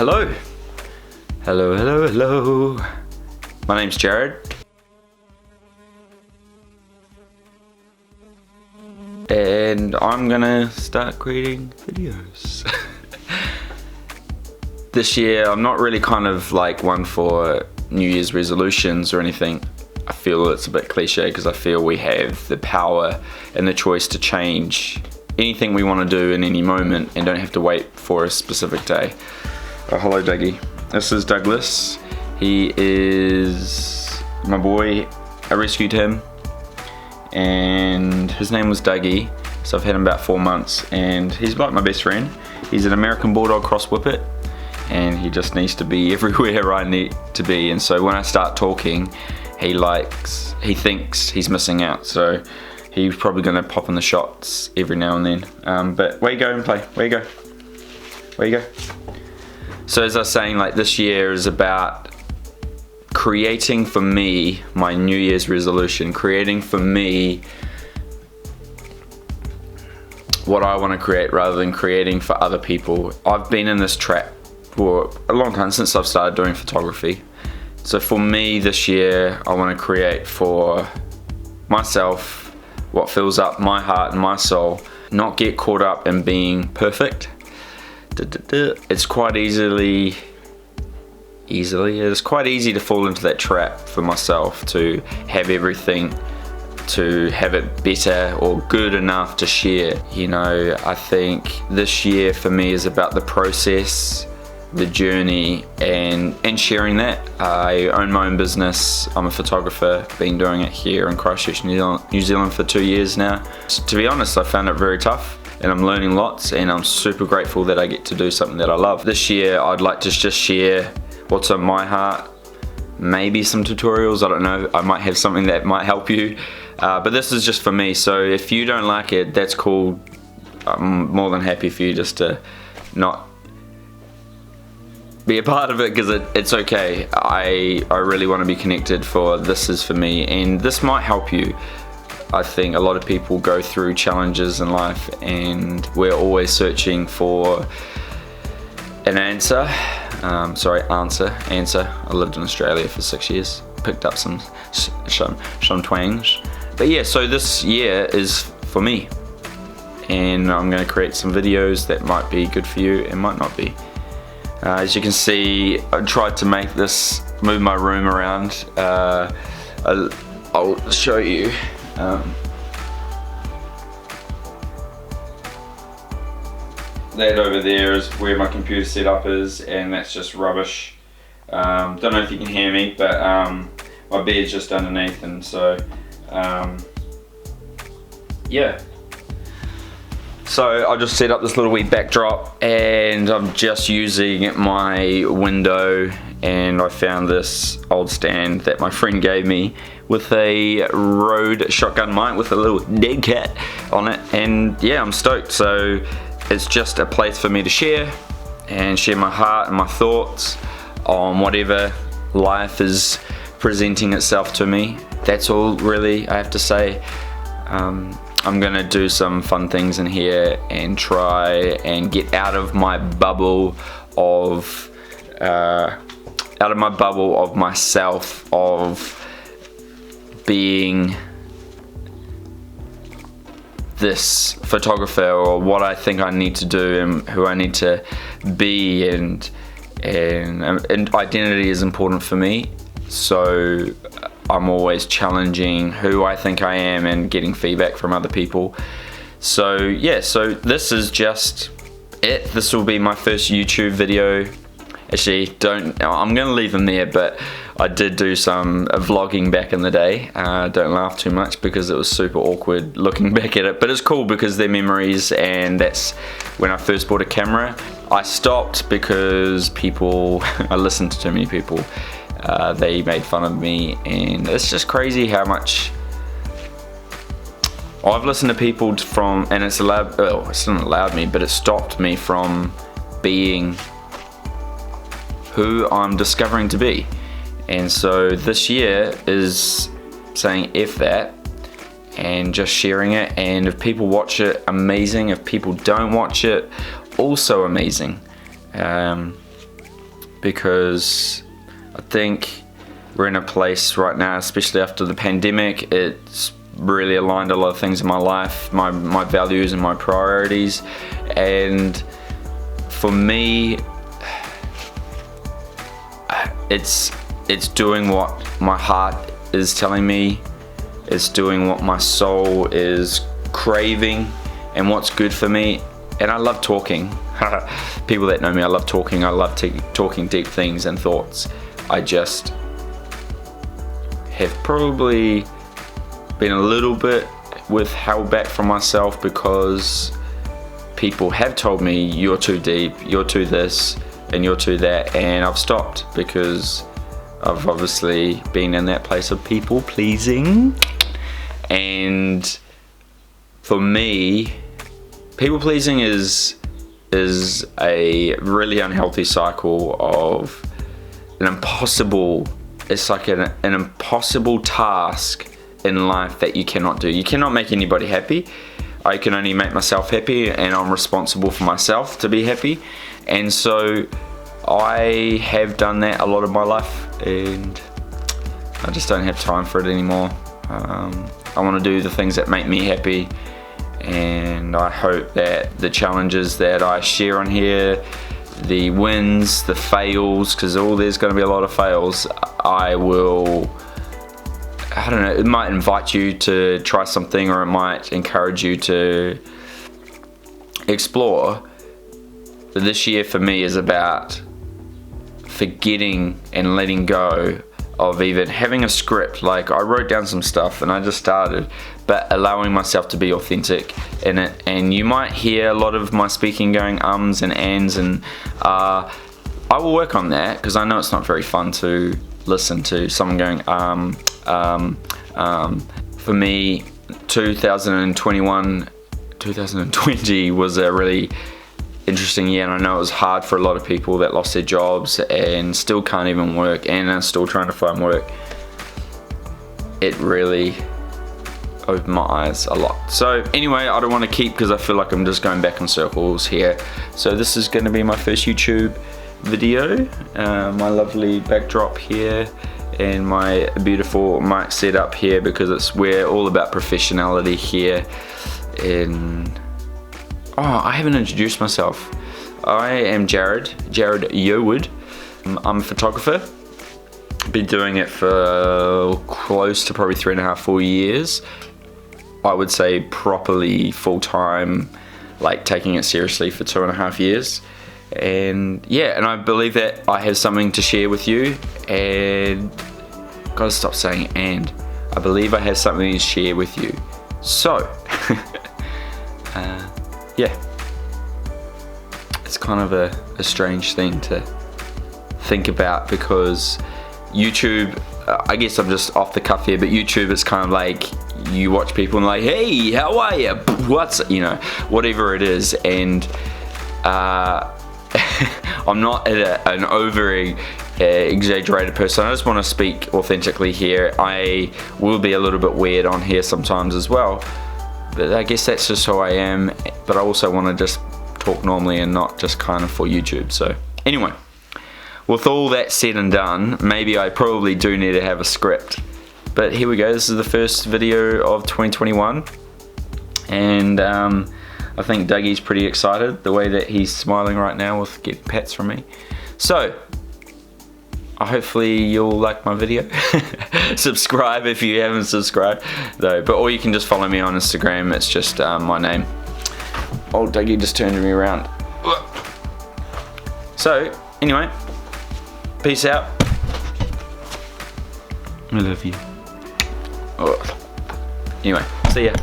Hello. Hello. My name's Jared. And I'm gonna start creating videos. This year, I'm not really kind of like one for New Year's resolutions or anything. I feel it's a bit cliche because I feel we have the power and the choice to change anything we want to do in any moment and don't have to wait for a specific day. Oh, hello Dougie. This is Douglas. He is my boy. I rescued him and his name was Dougie. So I've had him about 4 months and he's like my best friend. He's an American Bulldog Cross Whippet and he just needs to be everywhere I need to be. And so when I start talking, he thinks he's missing out. So he's probably gonna pop in the shots every now and then. But where you go and play? Where you go? So as I was saying, like this year is about creating for me my New Year's resolution, creating for me what I want to create rather than creating for other people. I've been in this trap for a long time since I've started doing photography. So for me this year, I want to create for myself what fills up my heart and my soul, not get caught up in being perfect. It's quite it's quite easy to fall into that trap for myself, to have everything, to have it better or good enough to share. You know, I think this year for me is about the process, the journey, and sharing that. I own my own business. I'm a photographer, been doing it here in Christchurch, New Zealand for 2 years now. To be honest, I found it very tough and I'm learning lots, and I'm super grateful that I get to do something that I love. This year I'd like to just share what's on my heart, maybe some tutorials, I don't know, I might have something that might help you, but this is just for me. So if you don't like it, that's cool. I'm more than happy for you just to not be a part of it, because it's okay. I really want to be connected, for this is for me and this might help you. I think a lot of people go through challenges in life and we're always searching for an answer. Answer. I lived in Australia for 6 years, picked up some twangs. But yeah, so this year is for me and I'm going to create some videos that might be good for you and might not be. As you can see, I tried to move my room around. I'll show you. That over there is where my computer setup is, and that's just rubbish. Don't know if you can hear me, but my bed's just underneath, and so yeah. So I just set up this little wee backdrop and I'm just using my window, and I found this old stand that my friend gave me with a Rode shotgun mic with a little dead cat on it, and yeah, I'm stoked. So it's just a place for me to share my heart and my thoughts on whatever life is presenting itself to me. That's all really I have to say. I'm gonna do some fun things in here and try and get out of my bubble of myself, of being this photographer or what I think I need to do and who I need to be, and identity is important for me. So I'm always challenging who I think I am and getting feedback from other people. So yeah, so this is just it. This will be my first YouTube video. Actually, I'm gonna leave them there, but I did do some vlogging back in the day. Don't laugh too much because it was super awkward looking back at it, but it's cool because they're memories, and that's when I first bought a camera. I stopped because I listened to too many people. They made fun of me, and it's just crazy how much I've listened to people from, and it's not allowed me, but it stopped me from being who I'm discovering to be. And so this year is saying F that and just sharing it, and if people watch it, amazing. If people don't watch it, also amazing. because I think we're in a place right now, especially after the pandemic, it's really aligned a lot of things in my life, my values and my priorities. And for me, it's doing what my heart is telling me. It's doing what my soul is craving and what's good for me. And I love talking. People that know me, I love talking. I love talking deep things and thoughts. I just have probably been a little bit held back from myself because people have told me, you're too deep, you're too this, and you're too that, and I've stopped because I've obviously been in that place of people pleasing. And for me, people pleasing is a really unhealthy cycle of it's like an impossible task in life that you cannot do. You cannot make anybody happy. I can only make myself happy, and I'm responsible for myself to be happy. And so I have done that a lot of my life, and I just don't have time for it anymore. I want to do the things that make me happy, and I hope that the challenges that I share on here, the wins, the fails, because there's going to be a lot of fails, I don't know, it might invite you to try something, or it might encourage you to explore. But this year for me is about forgetting and letting go of even having a script. Like, I wrote down some stuff and I just started, but allowing myself to be authentic in it. And you might hear a lot of my speaking going ums and ands, and I will work on that, because I know it's not very fun to listen to someone going For me, 2020 was a really interesting year, and I know it was hard for a lot of people that lost their jobs and still can't even work and are still trying to find work. It really opened my eyes a lot. So anyway, I don't want to keep, because I feel like I'm just going back in circles here. So this is going to be my first YouTube video. My lovely backdrop here and my beautiful mic setup here, because we're all about professionality here. I haven't introduced myself. I am Jared Yearwood. I'm a photographer. Been doing it for close to probably 3.5-4 years. I would say properly full-time, like taking it seriously, for 2.5 years. And yeah, and I believe that I have something to share with you, and gotta stop saying and. I believe I have something to share with you. So yeah, it's kind of a strange thing to think about, because YouTube, I guess I'm just off the cuff here, but YouTube is kind of like, you watch people and like, hey, how are you? What's, whatever it is. And I'm not an over exaggerated person. I just want to speak authentically here. I will be a little bit weird on here sometimes as well, but I guess that's just who I am. But I also want to just talk normally and not just kind of for YouTube. So anyway, with all that said and done, maybe I probably do need to have a script. But here we go. This is the first video of 2021, and I think Dougie's pretty excited, the way that he's smiling right now with getting pats from me. So hopefully you'll like my video. Subscribe if you haven't subscribed though, or you can just follow me on Instagram. It's just my name. Oh, Dougie just turned me around. So anyway, peace out. I love you. Anyway, see ya.